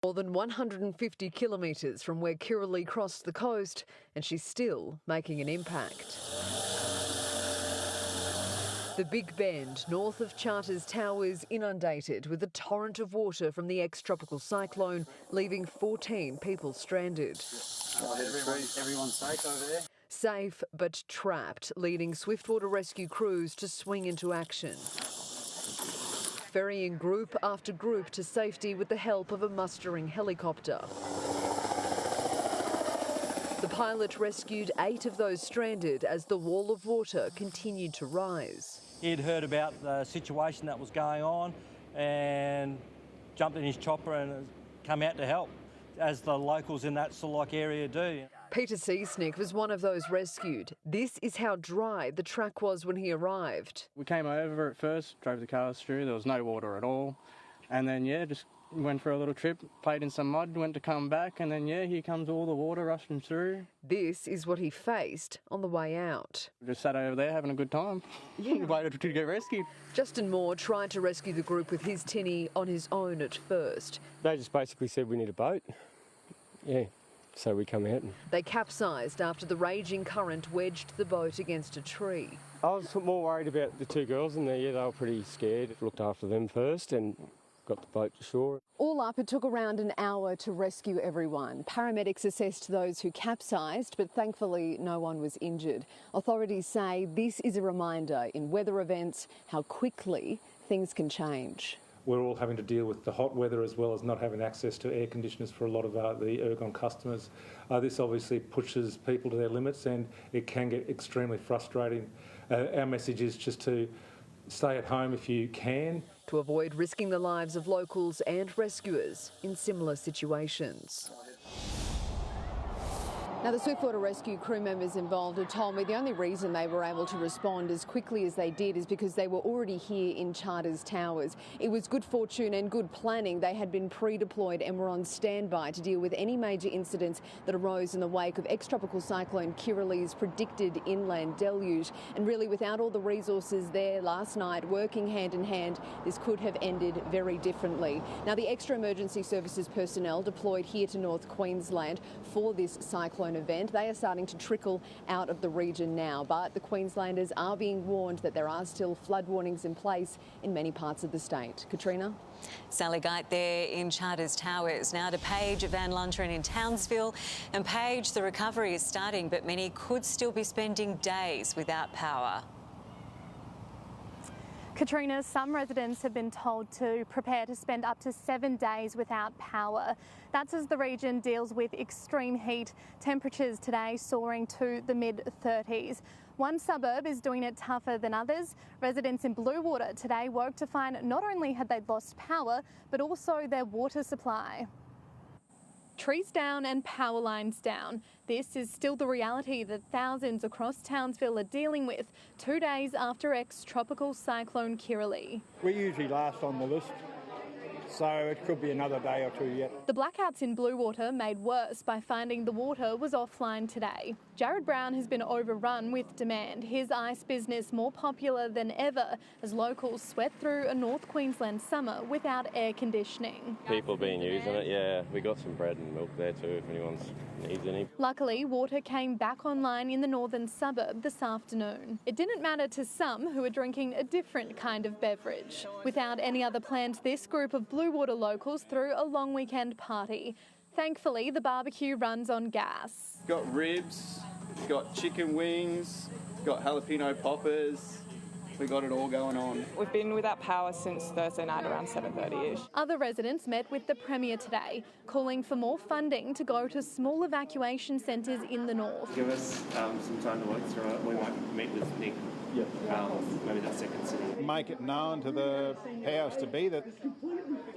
More than 150 kilometres from where Kirralee crossed the coast, and she's still making an impact. The Big Bend, north of Charters Towers, inundated with a torrent of water from the ex-tropical cyclone, leaving 14 people stranded. Everyone's safe over there? Safe but trapped, leading swiftwater rescue crews to swing into action. Ferrying group after group to safety with the help of a mustering helicopter. The pilot rescued 8 of those stranded as the wall of water continued to rise. He'd heard about the situation that was going on and jumped in his chopper and come out to help, as the locals in that Sullock area do. Peter Seesnick was one of those rescued. This is how dry the track was when he arrived. We came over at first, drove the cars through, there was no water at all. And then, just went for a little trip, played in some mud, went to come back, and then, here comes all the water rushing through. This is what he faced on the way out. Just sat over there having a good time, waited to get rescued. Justin Moore tried to rescue the group with his tinny on his own at first. They just basically said we need a boat. So we come out. They capsized after the raging current wedged the boat against a tree. I was more worried about the 2 girls in there. They were pretty scared. Looked after them first and got the boat to shore. All up, it took around an hour to rescue everyone. Paramedics assessed those who capsized, but thankfully no one was injured. Authorities say this is a reminder in weather events how quickly things can change. We're all having to deal with the hot weather as well as not having access to air conditioners for a lot of the Ergon customers. This obviously pushes people to their limits and it can get extremely frustrating. Our message is just to stay at home if you can. To avoid risking the lives of locals and rescuers in similar situations. Now, the Swiftwater Rescue crew members involved have told me the only reason they were able to respond as quickly as they did is because they were already here in Charters Towers. It was good fortune and good planning. They had been pre-deployed and were on standby to deal with any major incidents that arose in the wake of ex-tropical cyclone Kirralee's predicted inland deluge. And really, without all the resources there last night working hand in hand, this could have ended very differently. Now, the extra emergency services personnel deployed here to North Queensland for this cyclone event. They are starting to trickle out of the region now, but the Queenslanders are being warned that there are still flood warnings in place in many parts of the state. Katrina? Sally Geit there in Charters Towers. Now to Paige Van Lunteren in Townsville. And Paige, the recovery is starting, but many could still be spending days without power. Katrina, some residents have been told to prepare to spend up to 7 days without power. That's as the region deals with extreme heat, temperatures today soaring to the mid-30s. One suburb is doing it tougher than others. Residents in Bluewater today woke to find not only had they lost power, but also their water supply. Trees down and power lines down. This is still the reality that thousands across Townsville are dealing with 2 days after ex-tropical cyclone Kirralee. We usually last on the list, so it could be another day or 2 yet. The blackouts in Bluewater made worse by finding the water was offline today. Jared Brown has been overrun with demand, his ice business more popular than ever as locals sweat through a North Queensland summer without air conditioning. People been using it, we got some bread and milk there too if anyone needs any. Luckily, water came back online in the northern suburb this afternoon. It didn't matter to some who were drinking a different kind of beverage. Without any other plans, this group of Bluewater locals threw a long weekend party. Thankfully, the barbecue runs on gas. Got ribs, got chicken wings, got jalapeno poppers. We got it all going on. We've been without power since Thursday night around 7:30ish. Other residents met with the Premier today, calling for more funding to go to small evacuation centres in the north. Give us some time to work through it. We might meet with Nick. Maybe that second city. Make it known to the powers to be that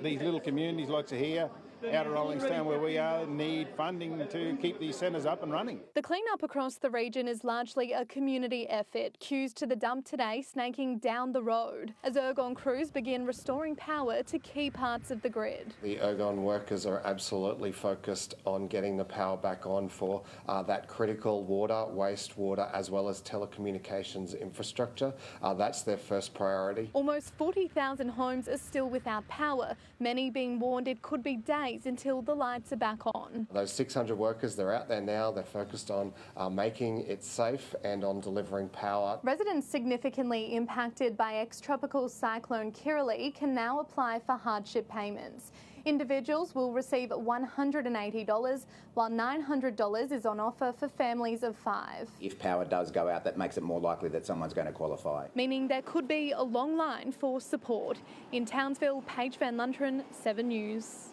these little communities like Sahia, out of Rollingstown where we are, need funding to keep these centres up and running. The clean-up across the region is largely a community effort. Queues to the dump today snaking down the road as Ergon crews begin restoring power to key parts of the grid. The Ergon workers are absolutely focused on getting the power back on for that critical water, wastewater as well as telecommunications infrastructure. That's their first priority. Almost 40,000 homes are still without power, many being warned it could be days days until the lights are back on. Those 600 workers, they're out there now. They're focused on making it safe and on delivering power. Residents significantly impacted by ex-tropical cyclone Kirrily can now apply for hardship payments. Individuals will receive $180, while $900 is on offer for families of 5. If power does go out, that makes it more likely that someone's going to qualify. Meaning there could be a long line for support. In Townsville, Paige Van Lunteren, 7 News.